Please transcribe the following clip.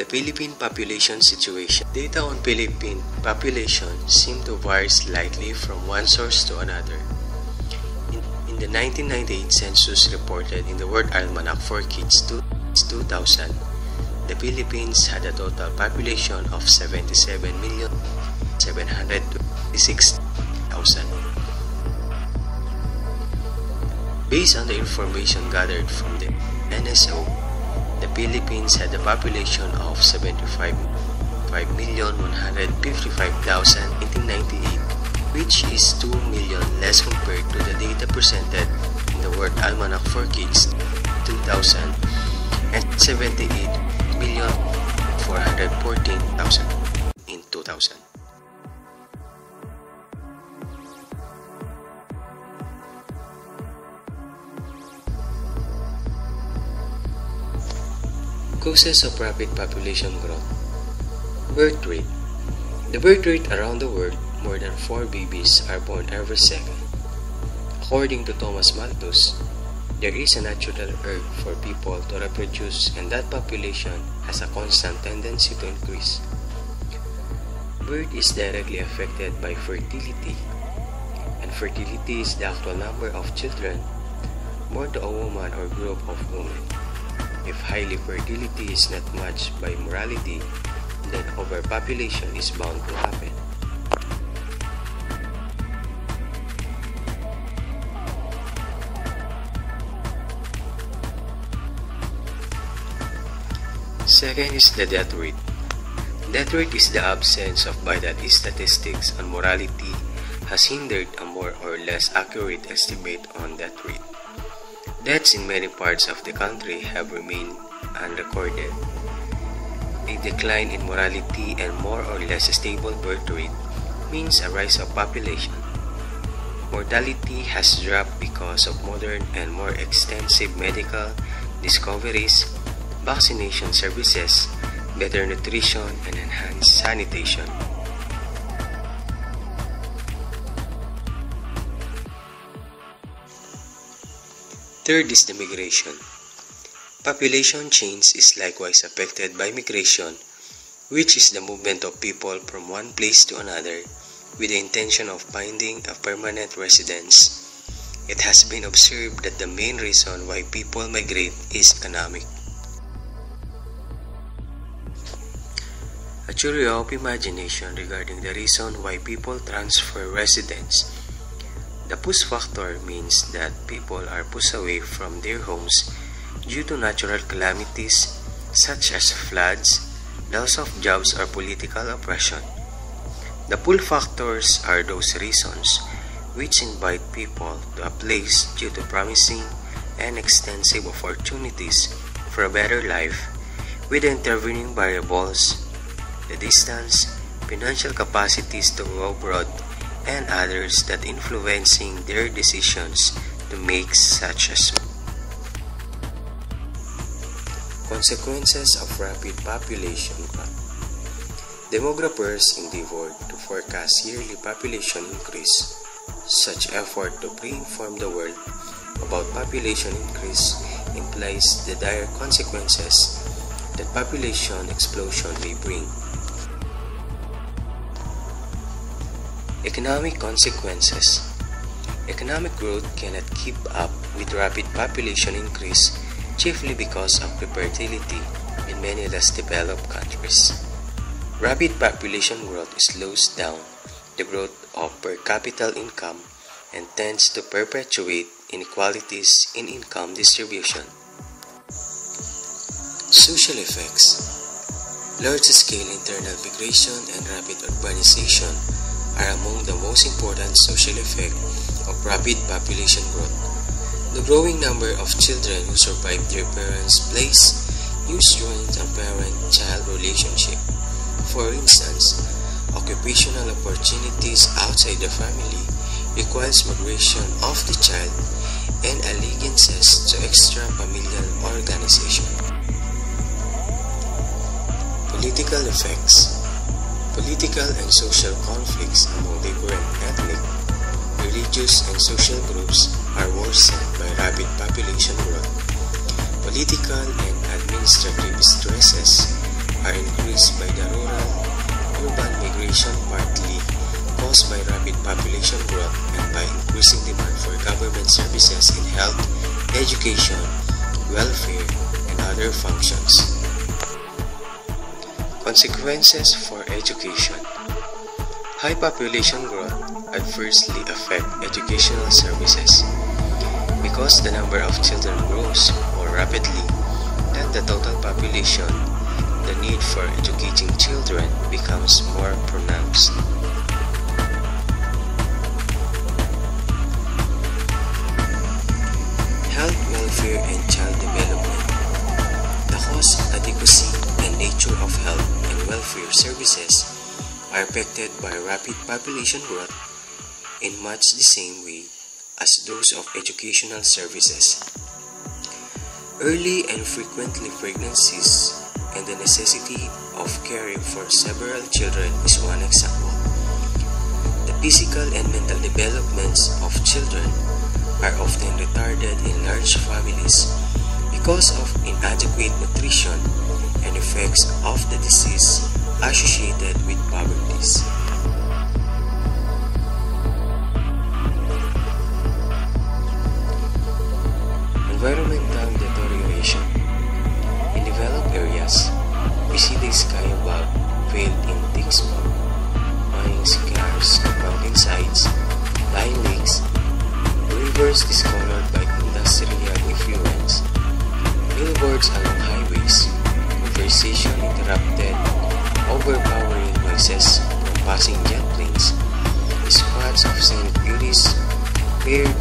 Philippine population situation. Data on Philippine population seem to vary slightly from one source to another. In the 1998 census reported in the World Almanac for Kids 2000, the Philippines had a total population of 77,726,000. Based on the information gathered from the NSO, the Philippines had a population of 75,155,000 in 1998, which is 2 million less compared to the data presented in the World Almanac for Kids 2000 and 78,414,000 in 2000. Causes of rapid population growth. Birth rate. The birth rate around the world, more than 4 babies are born every second. According to Thomas Malthus, there is a natural urge for people to reproduce, and that population has a constant tendency to increase. Birth is directly affected by fertility, and fertility is the actual number of children born to a woman or group of women. If highly fertility is not matched by morality, then overpopulation is bound to happen. Second is the death rate. Death rate is the absence of vital statistics, and morality has hindered a more or less accurate estimate on death rate. Deaths in many parts of the country have remained unrecorded. A decline in morality and more or less stable birth rate means a rise of population. Mortality has dropped because of modern and more extensive medical discoveries, vaccination services, better nutrition, and enhanced sanitation. Third is the migration. Population change is likewise affected by migration, which is the movement of people from one place to another with the intention of finding a permanent residence. It has been observed that the main reason why people migrate is economic. A theory of imagination regarding the reason why people transfer residence. The push factor means that people are pushed away from their homes due to natural calamities such as floods, loss of jobs, or political oppression. The pull factors are those reasons which invite people to a place due to promising and extensive opportunities for a better life, with the intervening variables, the distance, financial capacities to go abroad, and others that influencing their decisions to make such a move. Consequences of rapid population growth. Demographers endeavor to forecast yearly population increase. Such effort to pre-inform the world about population increase implies the dire consequences that population explosion may bring. Economic consequences. Economic growth cannot keep up with rapid population increase, chiefly because of fertility in many less developed countries. Rapid population growth slows down the growth of per capita income and tends to perpetuate inequalities in income distribution. Social effects. Large-scale internal migration and rapid urbanization are among the most important social effects of rapid population growth. The growing number of children who survive their parents' place new strains on parent-child relationship. For instance, occupational opportunities outside the family requires migration of the child and allegiances to extra-familial organization. Political effects. Political and social conflicts among different ethnic, religious, and social groups are worsened by rapid population growth. Political and administrative stresses are increased by the rural-urban migration, partly caused by rapid population growth and by increasing demand for government services in health, education, welfare, and other functions. Consequences for education. High population growth adversely affect educational services. Because the number of children grows more rapidly than the total population, the need for educating children becomes more pronounced. Health, welfare, and child development. The cost, adequacy, and nature of health and welfare services are affected by rapid population growth in much the same way as those of educational services. Early and frequently pregnancies and the necessity of caring for several children is one example. The physical and mental developments of children are often retarded in large families because of inadequate nutrition and effects of the disease associated with poverty. Environmental deterioration. In developed areas, we see the sky above veiled in thick smoke, mines scarce on mountainsides, lying lakes, rivers discolored by industrial effluents, billboards along highways, conversation interrupted, overpowering noises from passing jet planes, spots of scenic beauties, paired